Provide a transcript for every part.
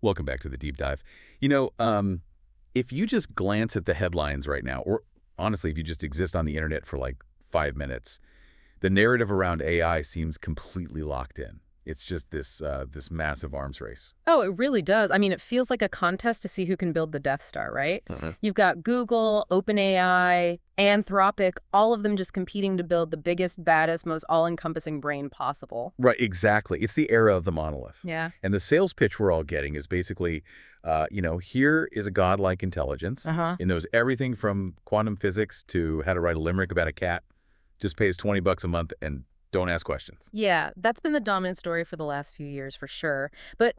Welcome back to the deep dive. If you just glance at the headlines right now, or honestly, if you just exist on the internet for like 5 minutes, the narrative around AI seems completely locked in. It's just this massive arms race. Oh, it really does. I mean, it feels like a contest to see who can build the Death Star, right? You've got Google, OpenAI, Anthropic, all of them just competing to build the biggest, baddest, most all-encompassing brain possible. Right, exactly. It's the era of the monolith. Yeah. And the sales pitch we're all getting is basically, here is a godlike intelligence. Uh-huh. It knows everything from quantum physics to how to write a limerick about a cat. Just pays $20 a month and don't ask questions. Yeah, that's been the dominant story for the last few years, for sure.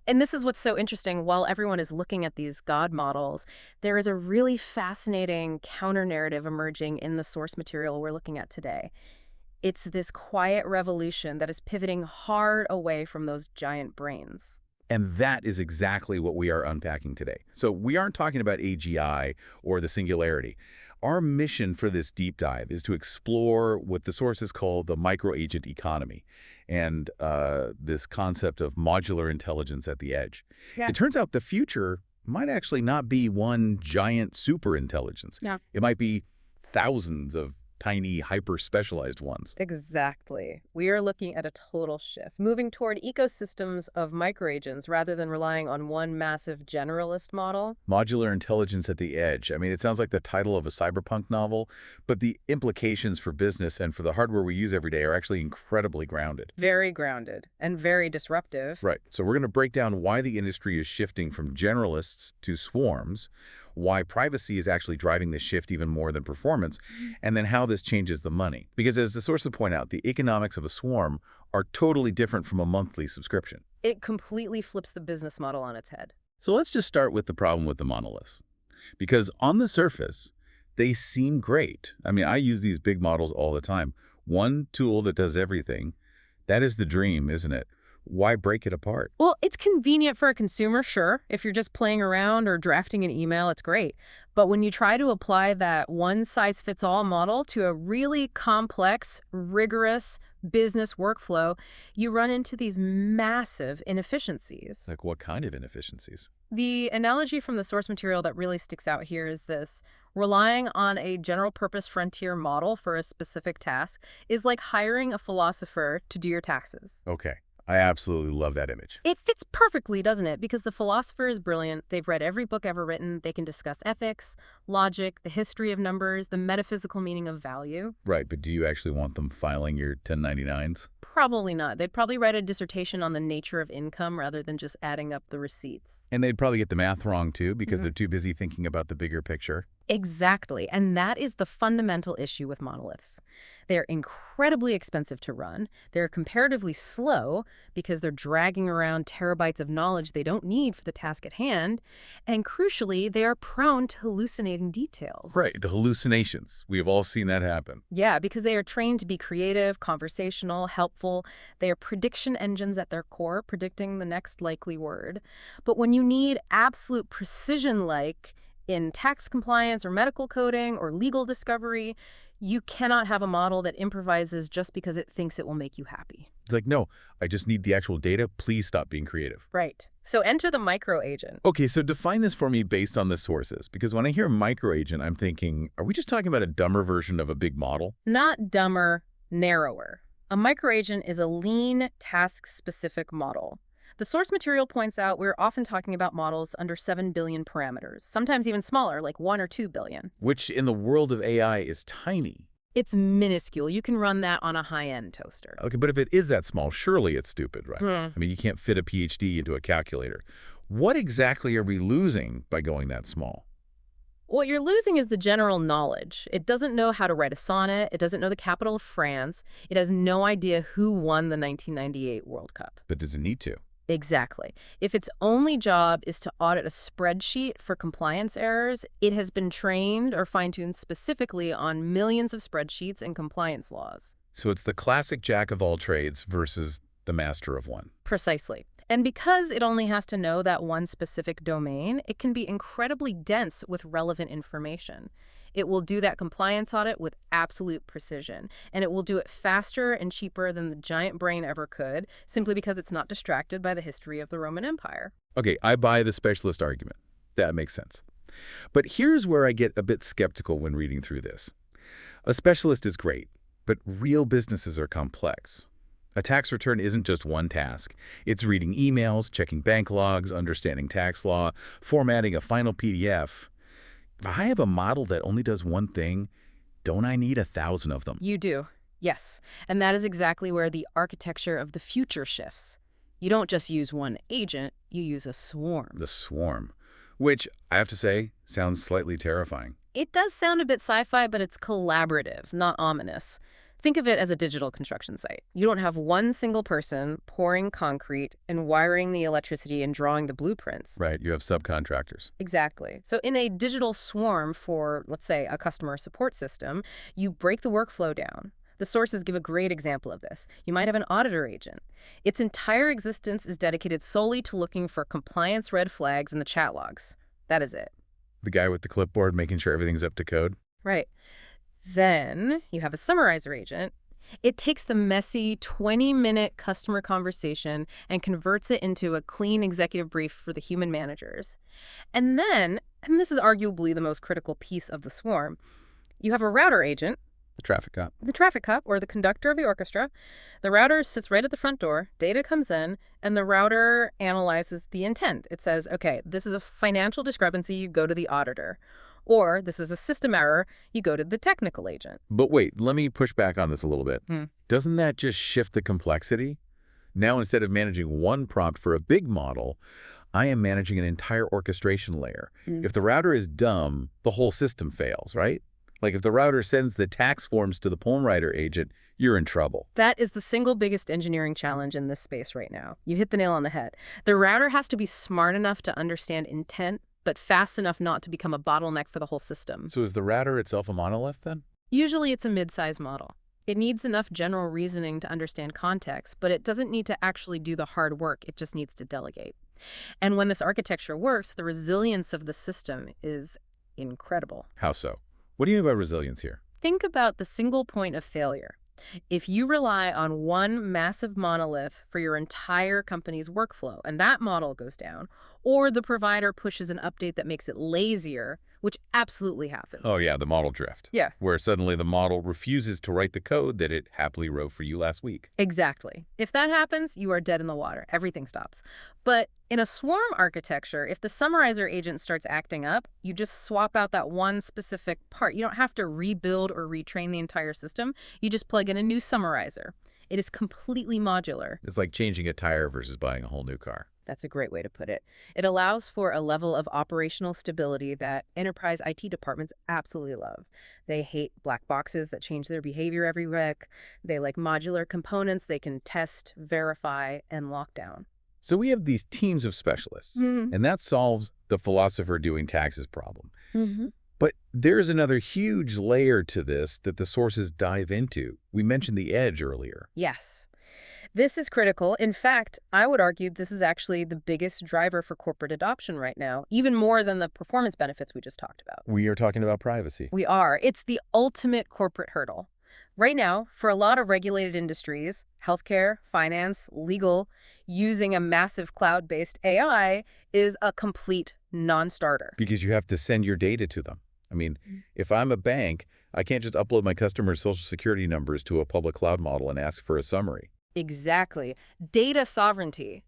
And this is what's so interesting. While everyone is looking at these God models, there is a really fascinating counter-narrative emerging in the source material we're looking at today. It's this quiet revolution that is pivoting hard away from those giant brains. And that is exactly what we are unpacking today. So we aren't talking about AGI or the singularity. Our mission for this deep dive is to explore what the sources call the microagent economy and this concept of modular intelligence at the edge. Yeah. It turns out the future might actually not be one giant superintelligence. Yeah. It might be thousands of tiny, hyper-specialized ones. Exactly. We are looking at a total shift, moving toward ecosystems of microagents rather than relying on one massive generalist model. Modular intelligence at the edge. I mean, it sounds like the title of a cyberpunk novel, but the implications for business and for the hardware we use every day are actually incredibly grounded. Very grounded and very disruptive. Right. So we're going to break down why the industry is shifting from generalists to swarms, why privacy is actually driving this shift even more than performance, and then how this changes the money. Because as the sources point out, the economics of a swarm are totally different from a monthly subscription. It completely flips the business model on its head. So let's just start with the problem with the monoliths. Because on the surface, they seem great. I mean, I use these big models all the time. One tool that does everything, that is the dream, isn't it? Why break it apart? Well, it's convenient for a consumer, sure. If you're just playing around or drafting an email, it's great. But when you try to apply that one-size-fits-all model to a really complex, rigorous business workflow, you run into these massive inefficiencies. Like what kind of inefficiencies? The analogy from the source material that really sticks out here is this. Relying on a general-purpose frontier model for a specific task is like hiring a philosopher to do your taxes. Okay. I absolutely love that image. It fits perfectly, doesn't it? Because the philosopher is brilliant. They've read every book ever written. They can discuss ethics, logic, the history of numbers, the metaphysical meaning of value. Right, but do you actually want them filing your 1099s? Probably not. They'd probably write a dissertation on the nature of income rather than just adding up the receipts. And they'd probably get the math wrong, too, because they're too busy thinking about the bigger picture. Exactly. And that is the fundamental issue with monoliths. They're incredibly expensive to run. They're comparatively slow because they're dragging around terabytes of knowledge they don't need for the task at hand. And crucially, they are prone to hallucinating details. Right, the hallucinations. We have all seen that happen. Yeah, because they are trained to be creative, conversational, helpful. They are prediction engines at their core, predicting the next likely word. But when you need absolute precision, like in tax compliance or medical coding or legal discovery, you cannot have a model that improvises just because it thinks it will make you happy. It's like, no, I just need the actual data. Please stop being creative. Right. So enter the microagent. Okay, so define this for me based on the sources. Because when I hear microagent, I'm thinking, are we just talking about a dumber version of a big model? Not dumber, narrower. A microagent is a lean, task-specific model. The source material points out we're often talking about models under 7 billion parameters, sometimes even smaller, like 1 or 2 billion. Which in the world of AI is tiny. It's minuscule. You can run that on a high-end toaster. Okay, but if it is that small, surely it's stupid, right? Hmm. I mean, you can't fit a PhD into a calculator. What exactly are we losing by going that small? What you're losing is the general knowledge. It doesn't know how to write a sonnet. It doesn't know the capital of France. It has no idea who won the 1998 World Cup. But does it need to? Exactly. If its only job is to audit a spreadsheet for compliance errors, it has been trained or fine-tuned specifically on millions of spreadsheets and compliance laws. So it's the classic jack of all trades versus the master of one. Precisely. And because it only has to know that one specific domain, it can be incredibly dense with relevant information. It will do that compliance audit with absolute precision, and it will do it faster and cheaper than the giant brain ever could, simply because it's not distracted by the history of the Roman Empire. Okay, I buy the specialist argument. That makes sense. But here's where I get a bit skeptical when reading through this. A specialist is great, but real businesses are complex. A tax return isn't just one task. It's reading emails, checking bank logs, understanding tax law, formatting a final PDF. If I have a model that only does one thing, don't I need 1,000 of them? You do, yes. And that is exactly where the architecture of the future shifts. You don't just use one agent, you use a swarm. The swarm, which, I have to say, sounds slightly terrifying. It does sound a bit sci-fi, but it's collaborative, not ominous. Think of it as a digital construction site. You don't have one single person pouring concrete and wiring the electricity and drawing the blueprints. Right, you have subcontractors. Exactly. So in a digital swarm for, let's say, a customer support system, you break the workflow down. The sources give a great example of this. You might have an auditor agent. Its entire existence is dedicated solely to looking for compliance red flags in the chat logs. That is it. The guy with the clipboard making sure everything's up to code? Right. Then you have a summarizer agent. It takes the messy 20-minute customer conversation and converts it into a clean executive brief for the human managers. And then, and this is arguably the most critical piece of the swarm, you have a router agent, The traffic cop. the traffic cop, or the conductor of the orchestra. The router sits right at the front door, data comes in, and the router analyzes the intent. It says, okay, this is a financial discrepancy, you go to the auditor. Or this is a system error, you go to the technical agent. But wait, let me push back on this a little bit. Hmm. Doesn't that just shift the complexity? Now, instead of managing one prompt for a big model, I am managing an entire orchestration layer. If the router is dumb, the whole system fails, right? Like if the router sends the tax forms to the poem writer agent, you're in trouble. That is the single biggest engineering challenge in this space right now. You hit the nail on the head. The router has to be smart enough to understand intent, but fast enough not to become a bottleneck for the whole system. So is the router itself a monolith then? Usually it's a mid-size model. It needs enough general reasoning to understand context, but it doesn't need to actually do the hard work. It just needs to delegate. And when this architecture works, the resilience of the system is incredible. How so? What do you mean by resilience here? Think about the single point of failure. If you rely on one massive monolith for your entire company's workflow and that model goes down, or the provider pushes an update that makes it lazier, which absolutely happens. Oh yeah, the model drift. Yeah. Where suddenly the model refuses to write the code that it happily wrote for you last week. Exactly. If that happens, you are dead in the water. Everything stops. But in a swarm architecture, if the summarizer agent starts acting up, you just swap out that one specific part. You don't have to rebuild or retrain the entire system. You just plug in a new summarizer. It is completely modular. It's like changing a tire versus buying a whole new car. That's a great way to put it. It allows for a level of operational stability that enterprise IT departments absolutely love. They hate black boxes that change their behavior every rec. They like modular components they can test, verify, and lock down. So we have these teams of specialists, and that solves the philosopher doing taxes problem. But there's another huge layer to this that the sources dive into. We mentioned the edge earlier. Yes. This is critical. In fact, I would argue this is actually the biggest driver for corporate adoption right now, even more than the performance benefits we just talked about. We are talking about privacy. We are. It's the ultimate corporate hurdle. Right now, for a lot of regulated industries, healthcare, finance, legal, using a massive cloud-based AI is a complete non-starter. Because you have to send your data to them. I mean, if I'm a bank, I can't just upload my customers' social security numbers to a public cloud model and ask for a summary. Exactly. Data sovereignty.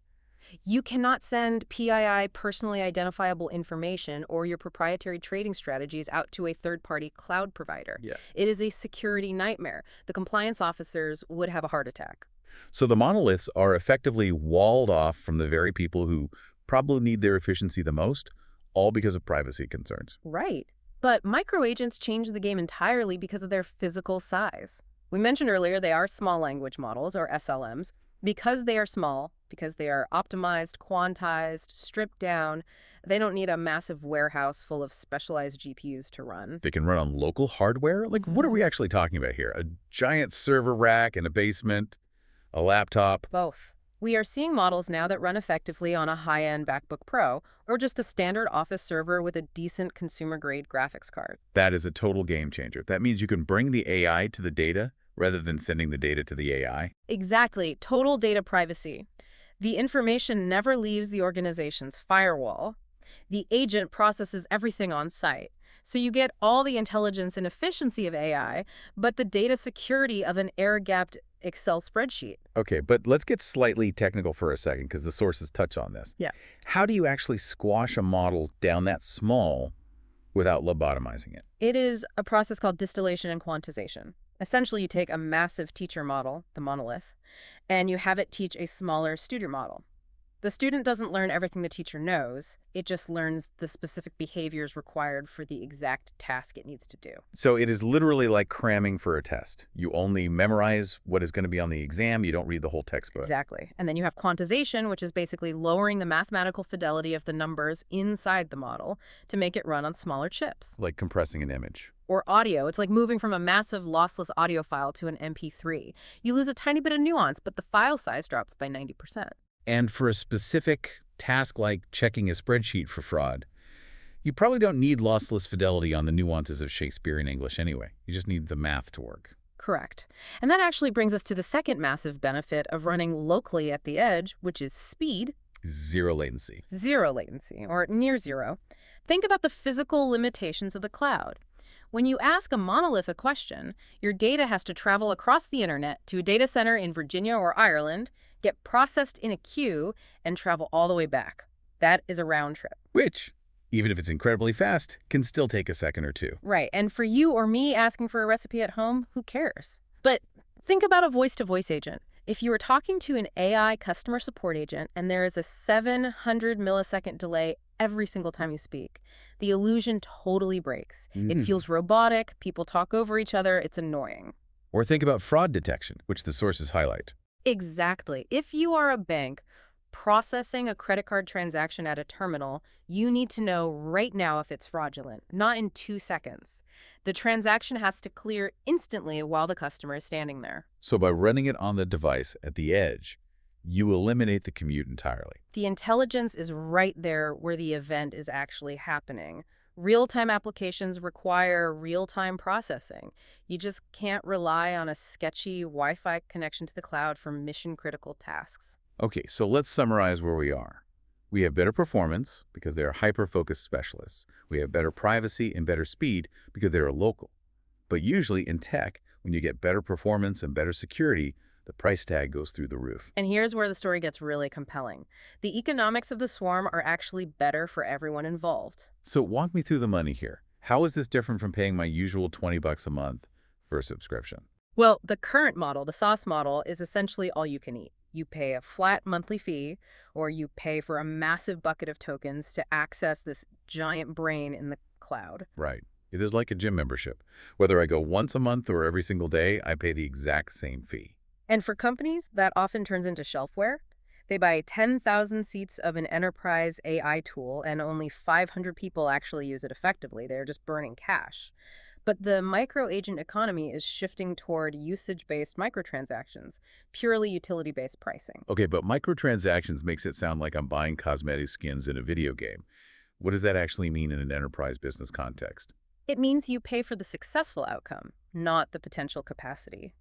You cannot send PII, personally identifiable information, or your proprietary trading strategies out to a third-party cloud provider. Yeah. It is a security nightmare. The compliance officers would have a heart attack. So the monoliths are effectively walled off from the very people who probably need their efficiency the most, all because of privacy concerns. Right. But microagents change the game entirely because of their physical size. We mentioned earlier they are small language models, or SLMs. Because they are small, because they are optimized, quantized, stripped down, they don't need a massive warehouse full of specialized GPUs to run. They can run on local hardware? Like, what are we actually talking about here? A giant server rack in a basement? A laptop? Both. We are seeing models now that run effectively on a high-end MacBook Pro or just a standard office server with a decent consumer-grade graphics card. That is a total game changer. That means you can bring the AI to the data rather than sending the data to the AI. Exactly, total data privacy. The information never leaves the organization's firewall. The agent processes everything on site. So you get all the intelligence and efficiency of AI, but the data security of an air-gapped Excel spreadsheet. Okay, but let's get slightly technical for a second because the sources touch on this. Yeah. How do you actually squash a model down that small without lobotomizing it? It is a process called distillation and quantization. Essentially, you take a massive teacher model, the monolith, and you have it teach a smaller student model. The student doesn't learn everything the teacher knows. It just learns the specific behaviors required for the exact task it needs to do. So it is literally like cramming for a test. You only memorize what is going to be on the exam. You don't read the whole textbook. Exactly. And then you have quantization, which is basically lowering the mathematical fidelity of the numbers inside the model to make it run on smaller chips. Like compressing an image. Or audio. It's like moving from a massive lossless audio file to an MP3. You lose a tiny bit of nuance, but the file size drops by 90%. And for a specific task like checking a spreadsheet for fraud, you probably don't need lossless fidelity on the nuances of Shakespearean English anyway. You just need the math to work. Correct. And that actually brings us to the second massive benefit of running locally at the edge, which is speed. Zero latency. Zero latency, or near zero. Think about the physical limitations of the cloud. When you ask a monolith a question, your data has to travel across the internet to a data center in Virginia or Ireland, get processed in a queue, and travel all the way back. That is a round trip. Which, even if it's incredibly fast, can still take a second or two. Right, and for you or me asking for a recipe at home, who cares? But think about a voice-to-voice agent. If you were talking to an AI customer support agent and there is a 700 millisecond delay every single time you speak, the illusion totally breaks. It feels robotic, people talk over each other, it's annoying. Or think about fraud detection, which the sources highlight. Exactly. If you are a bank processing a credit card transaction at a terminal, you need to know right now if it's fraudulent, not in 2 seconds. The transaction has to clear instantly while the customer is standing there. So by running it on the device at the edge, you eliminate the commute entirely. The intelligence is right there where the event is actually happening. Real-time applications require real-time processing. You just can't rely on a sketchy Wi-Fi connection to the cloud for mission-critical tasks. Okay, so let's summarize where we are. We have better performance because they are hyper-focused specialists. We have better privacy and better speed because they are local. But usually in tech, when you get better performance and better security, the price tag goes through the roof. And here's where the story gets really compelling. The economics of the swarm are actually better for everyone involved. So walk me through the money here. How is this different from paying my usual $20 a month for a subscription? Well, the current model, the SaaS model, is essentially all you can eat. You pay a flat monthly fee, or you pay for a massive bucket of tokens to access this giant brain in the cloud. Right. It is like a gym membership. Whether I go once a month or every single day, I pay the exact same fee. And for companies, that often turns into shelfware. They buy 10,000 seats of an enterprise AI tool, and only 500 people actually use it effectively. They're just burning cash. But the micro-agent economy is shifting toward usage-based microtransactions, purely utility-based pricing. Okay, but microtransactions makes it sound like I'm buying cosmetic skins in a video game. What does that actually mean in an enterprise business context? It means you pay for the successful outcome, not the potential capacity.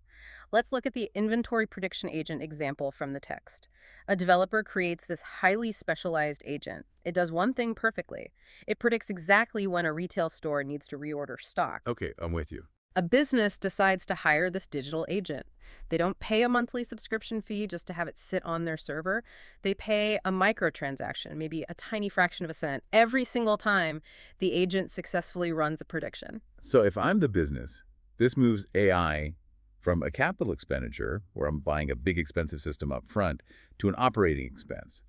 Let's look at the inventory prediction agent example from the text. A developer creates this highly specialized agent. It does one thing perfectly. It predicts exactly when a retail store needs to reorder stock. Okay, I'm with you. A business decides to hire this digital agent. They don't pay a monthly subscription fee just to have it sit on their server. They pay a microtransaction, maybe a tiny fraction of a cent, every single time the agent successfully runs a prediction. So if I'm the business, this moves AI from a capital expenditure, where I'm buying a big expensive system up front, to an operating expense.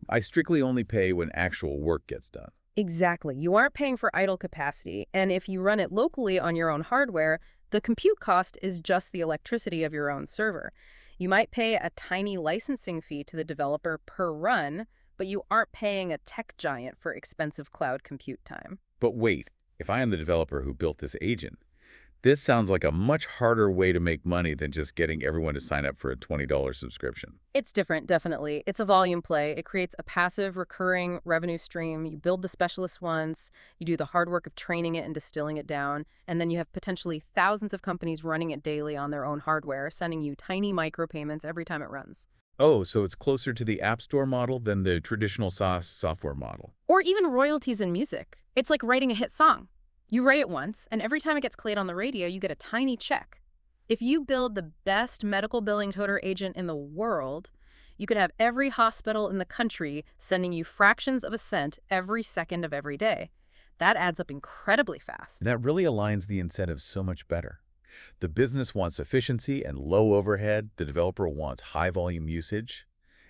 I strictly only pay when actual work gets done. Exactly. You aren't paying for idle capacity, and if you run it locally on your own hardware, the compute cost is just the electricity of your own server. You might pay a tiny licensing fee to the developer per run, but you aren't paying a tech giant for expensive cloud compute time. But wait, if I am the developer who built this agent, This sounds like a much harder way to make money than just getting everyone to sign up for a $20 subscription. It's different, definitely. It's a volume play. It creates a passive, recurring revenue stream. You build the specialist once, you do the hard work of training it and distilling it down, and then you have potentially thousands of companies running it daily on their own hardware, sending you tiny micropayments every time it runs. Oh, so it's closer to the App Store model than the traditional SaaS software model. Or even royalties in music. It's like writing a hit song. You write it once, and every time it gets played on the radio, you get a tiny check. If you build the best medical billing coder agent in the world, you could have every hospital in the country sending you fractions of a cent every second of every day. That adds up incredibly fast. That really aligns the incentives so much better. The business wants efficiency and low overhead. The developer wants high volume usage.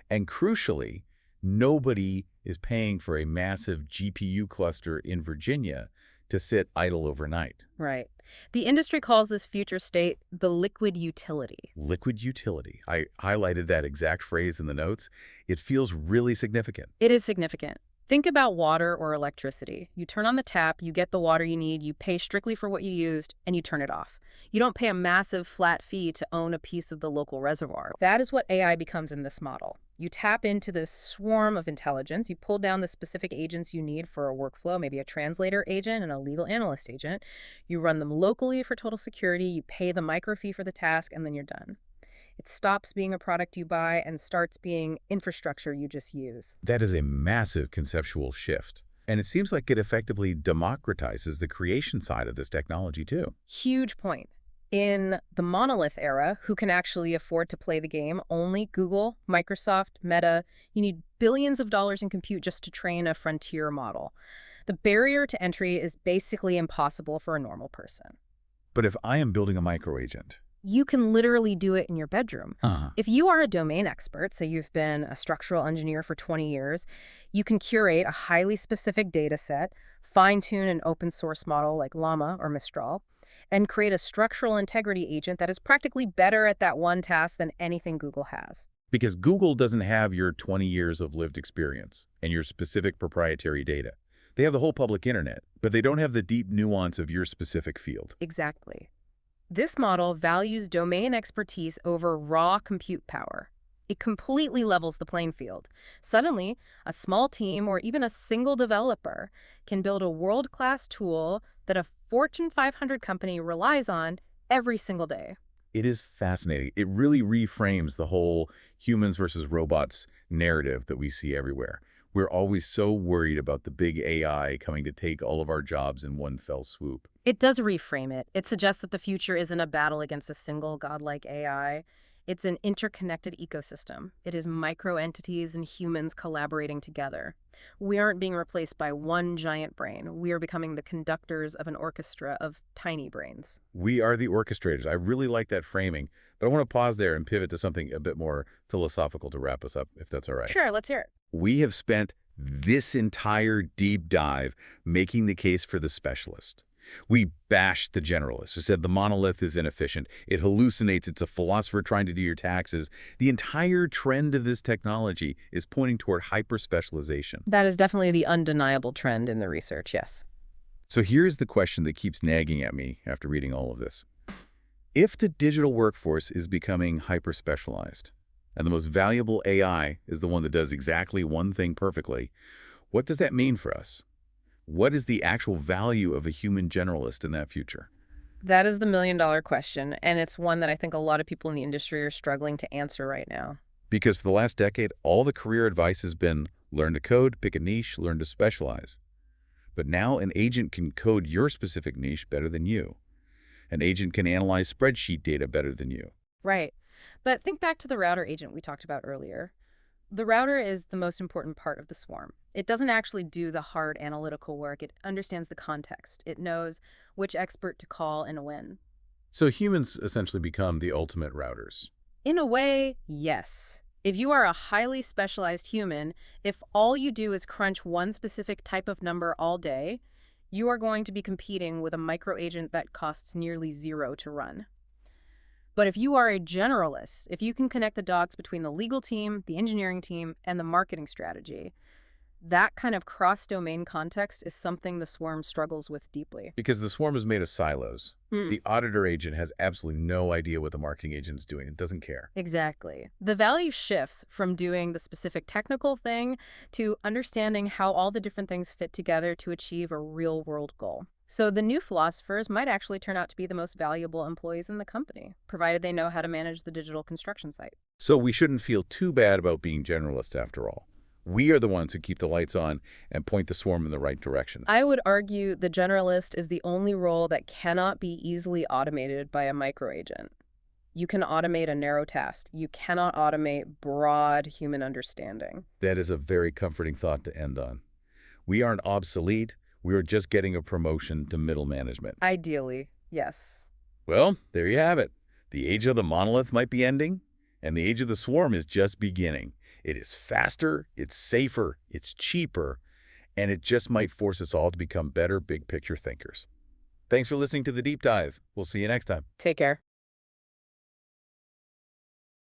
And crucially, nobody is paying for a massive GPU cluster in Virginia to sit idle overnight. Right. The industry calls this future state the liquid utility. Liquid utility. I highlighted that exact phrase in the notes. It feels really significant. It is significant. Think about water or electricity. You turn on the tap, you get the water you need, you pay strictly for what you used, and you turn it off. You don't pay a massive flat fee to own a piece of the local reservoir. That is what AI becomes in this model. You tap into this swarm of intelligence, you pull down the specific agents you need for a workflow, maybe a translator agent and a legal analyst agent. You run them locally for total security, you pay the micro fee for the task, and then you're done. It stops being a product you buy and starts being infrastructure you just use. That is a massive conceptual shift. And it seems like it effectively democratizes the creation side of this technology too. Huge point. In the monolith era, who can actually afford to play the game? Only Google, Microsoft, Meta. You need billions of dollars in compute just to train a frontier model. The barrier to entry is basically impossible for a normal person. But if I am building a microagent, You can literally do it in your bedroom. uh, If you are a domain expert, say you've been a structural engineer for 20 years, you can curate a highly specific data set, fine-tune an open source model like Llama or Mistral, and create a structural integrity agent that is practically better at that one task than anything Google has. because Google doesn't have your 20 years of lived experience and your specific proprietary data. They have the whole public internet, but they don't have the deep nuance of your specific field. Exactly. This model values domain expertise over raw compute power. It completely levels the playing field. Suddenly, a small team or even a single developer can build a world-class tool that a Fortune 500 company relies on every single day. It is fascinating. It really reframes the whole humans versus robots narrative that we see everywhere. We're always so worried about the big AI coming to take all of our jobs in one fell swoop. It does reframe it. It suggests that the future isn't a battle against a single godlike AI. It's an interconnected ecosystem. It is micro-entities and humans collaborating together. We aren't being replaced by one giant brain. We are becoming the conductors of an orchestra of tiny brains. We are the orchestrators. I really like that framing, but I want to pause there and pivot to something a bit more philosophical to wrap us up, if that's all right. Sure, let's hear it. We have spent this entire deep dive making the case for the specialist. We bashed the generalist who said the monolith is inefficient. It hallucinates. It's a philosopher trying to do your taxes. The entire trend of this technology is pointing toward hyper-specialization. That is definitely the undeniable trend in the research, yes. So here's the question that keeps nagging at me after reading all of this. If the digital workforce is becoming hyper-specialized, and the most valuable AI is the one that does exactly one thing perfectly, what does that mean for us? What is the actual value of a human generalist in that future? That is the million-dollar question, and it's one that I think a lot of people in the industry are struggling to answer right now. Because for the last decade, all the career advice has been learn to code, pick a niche, learn to specialize. But now an agent can code your specific niche better than you. An agent can analyze spreadsheet data better than you. Right. But think back to the router agent we talked about earlier. The router is the most important part of the swarm. It doesn't actually do the hard analytical work. It understands the context. It knows which expert to call and when. So humans essentially become the ultimate routers. In a way, yes. If you are a highly specialized human, if all you do is crunch one specific type of number all day, you are going to be competing with a microagent that costs nearly zero to run. But if you are a generalist, if you can connect the dots between the legal team, the engineering team, and the marketing strategy, That kind of cross-domain context is something the swarm struggles with deeply. Because the swarm is made of silos. Hmm. The auditor agent has absolutely no idea what the marketing agent is doing. It doesn't care. Exactly. The value shifts from doing the specific technical thing to understanding how all the different things fit together to achieve a real-world goal. So the new philosophers might actually turn out to be the most valuable employees in the company, provided they know how to manage the digital construction site. So we shouldn't feel too bad about being generalists after all. We are the ones who keep the lights on and point the swarm in the right direction. I would argue the generalist is the only role that cannot be easily automated by a microagent. You can automate a narrow task. You cannot automate broad human understanding. That is a very comforting thought to end on. We aren't obsolete. We are just getting a promotion to middle management. Ideally, yes. Well, there you have it. The age of the monolith might be ending, and the age of the swarm is just beginning. It is faster, it's safer, it's cheaper, and it just might force us all to become better big-picture thinkers. Thanks for listening to The Deep Dive. We'll see you next time. Take care.